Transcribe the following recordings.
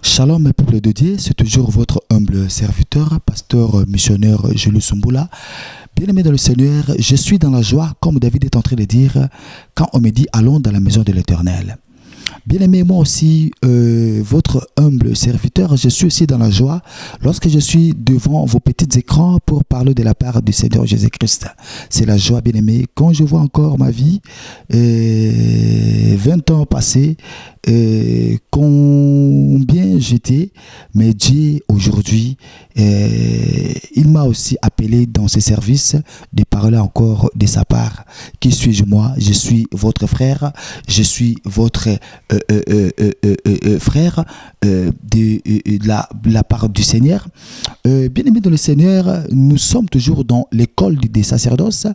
Shalom, peuple de Dieu, c'est toujours votre humble serviteur, pasteur missionnaire Jules Sumboula. Bien-aimé dans le Seigneur, je suis dans la joie, comme David est en train de dire, quand on me dit allons dans la maison de l'Éternel. Bien-aimé, moi aussi, votre humble serviteur, je suis aussi dans la joie lorsque je suis devant vos petits écrans pour parler de la part du Seigneur Jésus-Christ. C'est la joie, bien-aimé. Quand je vois encore ma vie, 20 ans passés, combien j'étais, mais Dieu aujourd'hui, il m'a aussi appelé dans ses services de parler encore de sa part. Qui suis-je moi? Je suis votre frère, je suis votre frère de la part du Seigneur. Bien-aimés dans le Seigneur, nous sommes toujours dans l'école des sacerdoces.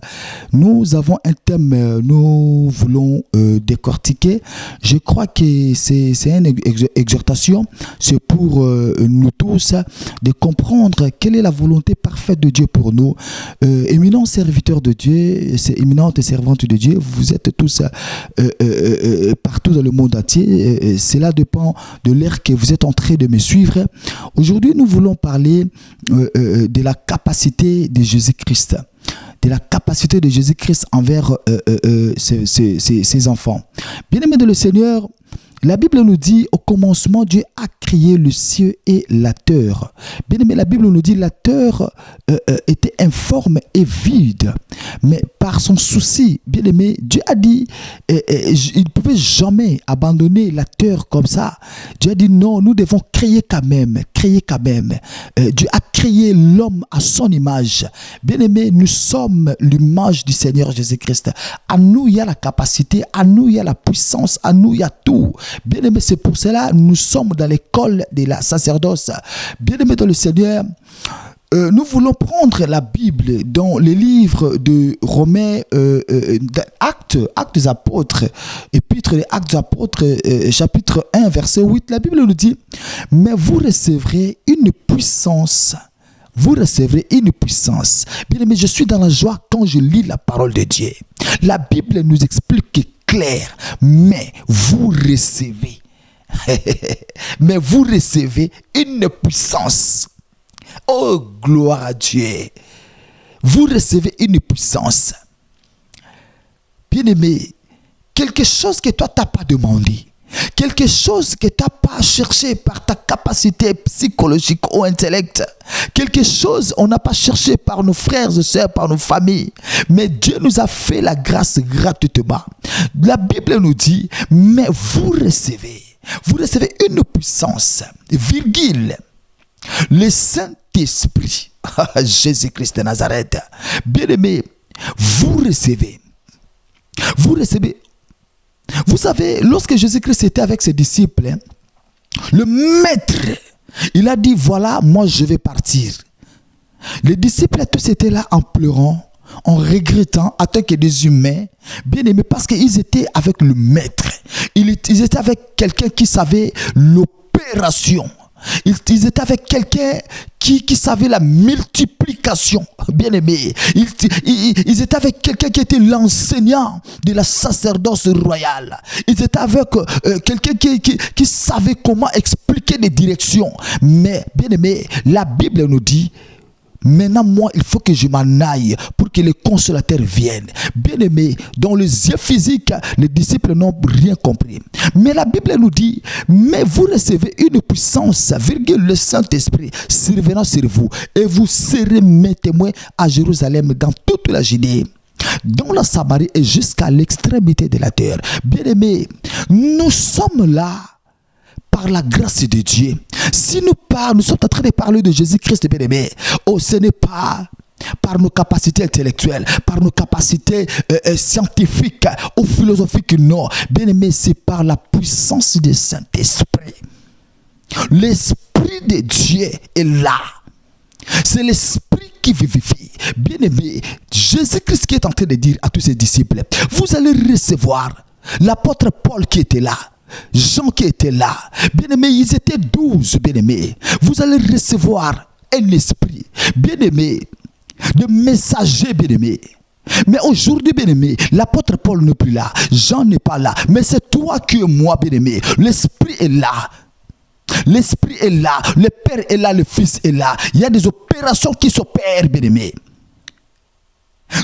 Nous avons un thème, nous voulons décortiquer. Je crois que c'est une exhortation, c'est pour nous tous de comprendre quelle est la volonté parfaite de Dieu pour nous. Éminents serviteurs de Dieu, éminentes servantes de Dieu, vous êtes tous partout dans le monde entier. Cela dépend de l'ère que vous êtes en train de me suivre. Aujourd'hui, nous voulons parler de la capacité de Jésus-Christ. De la capacité de Jésus-Christ envers ses enfants. Bien-aimés de le Seigneur, la Bible nous dit, au commencement, Dieu a créé le ciel et la terre. Bien aimé, la Bible nous dit, la terre était informe et vide. Mais par son souci, bien aimé, Dieu a dit, il ne pouvait jamais abandonner la terre comme ça. Dieu a dit, non, nous devons créer quand même. Dieu a créé l'homme à son image. Bien aimé, nous sommes l'image du Seigneur Jésus-Christ. À nous, il y a la capacité, à nous, il y a la puissance, à nous, il y a tout. Bien aimé, c'est pour cela nous sommes dans l'école de la sacerdoce. Bien aimé dans le Seigneur, nous voulons prendre la Bible dans les livres de Romains, Actes des Apôtres, Épître des Actes des Apôtres, chapitre 1, verset 8. La Bible nous dit, mais vous recevrez une puissance. Vous recevrez une puissance. Bien aimé, je suis dans la joie quand je lis la parole de Dieu. La Bible nous explique clair, mais vous recevez. Mais vous recevez une puissance. Oh, gloire à Dieu. Vous recevez une puissance. Bien-aimé, quelque chose que toi, tu n'as pas demandé. Quelque chose que tu n'as pas cherché par ta capacité psychologique ou intellect. Quelque chose on n'a pas cherché par nos frères et sœurs, par nos familles. Mais Dieu nous a fait la grâce gratuitement. La Bible nous dit, mais vous recevez une puissance, virgule, le Saint-Esprit, Jésus-Christ de Nazareth. Bien-aimé, vous recevez. Vous savez, lorsque Jésus-Christ était avec ses disciples, le maître, il a dit, voilà, moi je vais partir. Les disciples tous étaient là en pleurant, en regrettant, en tant que des humains, bien aimés, parce qu'ils étaient avec le maître. Ils étaient avec quelqu'un qui savait l'opération. Ils étaient avec quelqu'un qui savait la multiplication, bien aimé. Ils étaient avec quelqu'un qui était l'enseignant de la sacerdoce royale. Ils étaient avec quelqu'un qui savait comment expliquer les directions. Mais, bien aimé, la Bible nous dit, maintenant, moi, il faut que je m'en aille pour que les consolateurs viennent. Bien aimé, dans les yeux physiques, les disciples n'ont rien compris. Mais la Bible nous dit, mais vous recevez une puissance, virgule, le Saint-Esprit, survenant sur vous. Et vous serez mes témoins à Jérusalem, dans toute la Judée, dans la Samarie et jusqu'à l'extrémité de la terre. Bien aimé, nous sommes là par la grâce de Dieu. Si nous sommes en train de parler de Jésus-Christ, bien aimé, ce n'est pas par nos capacités intellectuelles, par nos capacités scientifiques ou philosophiques, non. Bien aimé, c'est par la puissance du Saint-Esprit. L'Esprit de Dieu est là. C'est l'Esprit qui vivifie. Bien aimé, Jésus-Christ qui est en train de dire à tous ses disciples, vous allez recevoir l'apôtre Paul qui était là, Jean qui était là, bien-aimés, ils étaient 12, bien-aimés. Vous allez recevoir un esprit, bien-aimé, de messager, bien-aimé. Mais aujourd'hui, bien-aimé, l'apôtre Paul n'est plus là, Jean n'est pas là, mais c'est toi qui es moi, bien-aimé. L'esprit est là. L'Esprit est là, le Père est là, le Fils est là. Il y a des opérations qui s'opèrent, bien-aimés.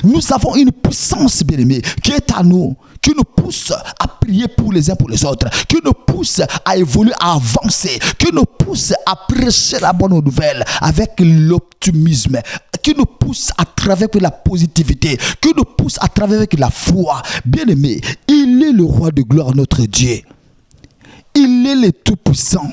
Nous avons une puissance, bien-aimés, qui est à nous, qui nous pousse à prier pour les uns pour les autres, qui nous pousse à évoluer, à avancer, qui nous pousse à prêcher la bonne nouvelle avec l'optimisme, qui nous pousse à travers la positivité, qui nous pousse à travers avec la foi. Bien-aimés, il est le roi de gloire, notre Dieu. Il est le Tout-Puissant.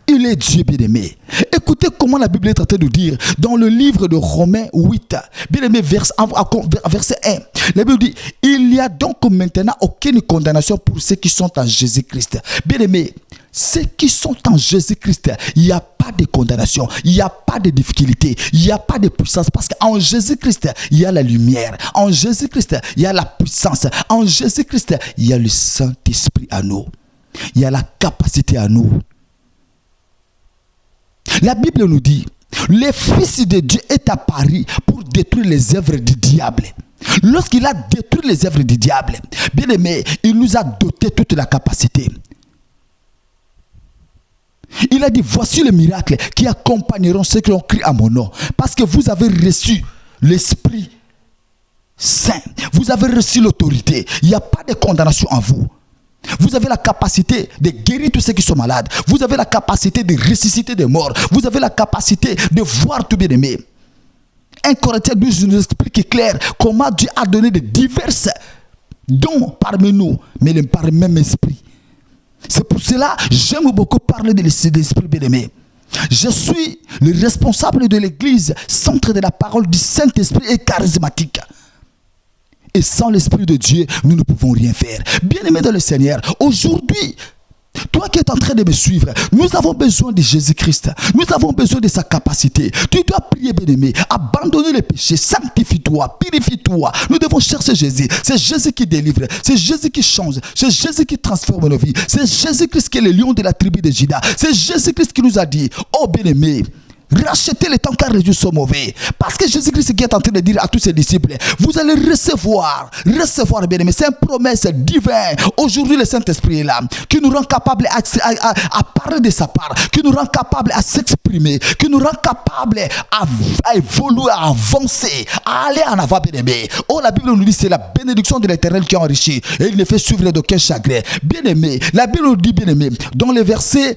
Il est Dieu, bien-aimé. Écoutez comment la Bible est en train de dire dans le livre de Romains 8, bien-aimé, verset 1. La Bible dit, il n'y a donc maintenant aucune condamnation pour ceux qui sont en Jésus-Christ. Bien-aimé, ceux qui sont en Jésus-Christ, il n'y a pas de condamnation, il n'y a pas de difficulté, il n'y a pas de puissance, parce qu'en Jésus-Christ, il y a la lumière. En Jésus-Christ, il y a la puissance. En Jésus-Christ, il y a le Saint-Esprit à nous. Il y a la capacité à nous. La Bible nous dit, le Fils de Dieu est apparu pour détruire les œuvres du diable. Lorsqu'il a détruit les œuvres du diable, bien aimé, il nous a doté toute la capacité. Il a dit, voici le miracle qui accompagneront ceux qui ont crié à mon nom. Parce que vous avez reçu l'Esprit Saint. Vous avez reçu l'autorité. Il n'y a pas de condamnation en vous. Vous avez la capacité de guérir tous ceux qui sont malades. Vous avez la capacité de ressusciter des morts. Vous avez la capacité de voir tout bien-aimé. 1 Corinthiens 12 nous explique clair comment Dieu a donné de diverses dons parmi nous, mais par le même esprit. C'est pour cela que j'aime beaucoup parler de l'esprit bien-aimé. Je suis le responsable de l'église, centre de la parole du Saint-Esprit et charismatique. Et sans l'Esprit de Dieu, nous ne pouvons rien faire. Bien-aimé dans le Seigneur, aujourd'hui, toi qui es en train de me suivre, nous avons besoin de Jésus-Christ. Nous avons besoin de sa capacité. Tu dois prier, bien-aimé, abandonner les péchés, sanctifie-toi, purifie-toi. Nous devons chercher Jésus. C'est Jésus qui délivre. C'est Jésus qui change. C'est Jésus qui transforme nos vies. C'est Jésus-Christ qui est le lion de la tribu de Juda. C'est Jésus-Christ qui nous a dit, oh bien-aimé, rachetez les temps car les jours sont mauvais. Parce que Jésus-Christ qui est en train de dire à tous ses disciples, vous allez recevoir bien aimé, c'est une promesse divine. Aujourd'hui le Saint-Esprit est là, qui nous rend capable à parler de sa part, qui nous rend capable à s'exprimer, qui nous rend capable à évoluer, à avancer, à aller en avant, bien aimé. Oh, la Bible nous dit c'est la bénédiction de l'Éternel qui enrichit et il ne fait suivre d'aucun chagrin. Bien aimé, la Bible nous dit, bien aimé, dans le verset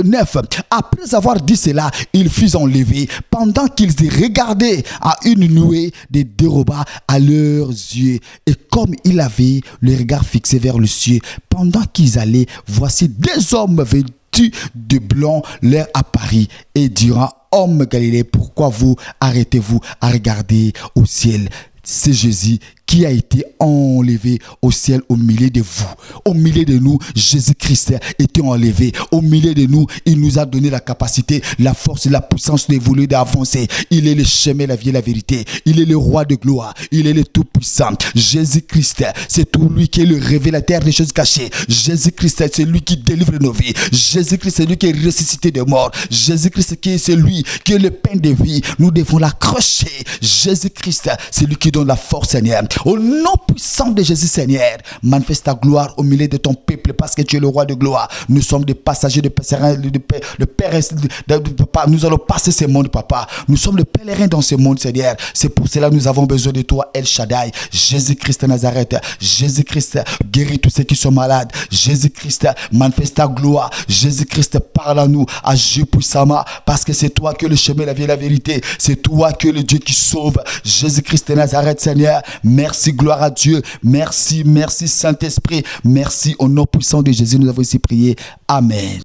9, après avoir dit cela, il fut enlevé pendant qu'ils regardaient à une nuée de déroba à leurs yeux. Et comme il avait le regard fixé vers le ciel, pendant qu'ils allaient, voici deux hommes vêtus de blanc leur apparut et diront, hommes Galilée, pourquoi vous arrêtez-vous à regarder au ciel? C'est Jésus qui a été enlevé au ciel au milieu de vous. Au milieu de nous, Jésus-Christ a été enlevé. Au milieu de nous, il nous a donné la capacité, la force et la puissance d'évoluer, d'avancer. Il est le chemin, la vie et la vérité. Il est le roi de gloire. Il est le tout-puissant. Jésus-Christ, c'est tout lui qui est le révélateur des choses cachées. Jésus-Christ, c'est lui qui délivre nos vies. Jésus-Christ, c'est lui qui est ressuscité des morts. Jésus-Christ, c'est lui qui est le pain de vie. Nous devons l'accrocher. Jésus-Christ, c'est lui qui donne la force, Seigneur. Au nom puissant de Jésus, Seigneur, manifeste ta gloire au milieu de ton peuple parce que tu es le roi de gloire. Nous sommes des passagers de Papa. Nous allons passer ce monde, Papa. Nous sommes les pèlerins dans ce monde, Seigneur. C'est pour cela que nous avons besoin de toi, El Shaddai. Jésus-Christ de Nazareth. Jésus-Christ, guéris tous ceux qui sont malades. Jésus-Christ, manifeste ta gloire. Jésus-Christ, parle à nous, agis puissamment parce que c'est toi que le chemin, la vie et la vérité. C'est toi que le Dieu qui sauve. Jésus-Christ de Nazareth, Seigneur. Merci, gloire à Dieu. Merci, merci Saint-Esprit. Merci au nom puissant de Jésus. Nous avons ici prié. Amen.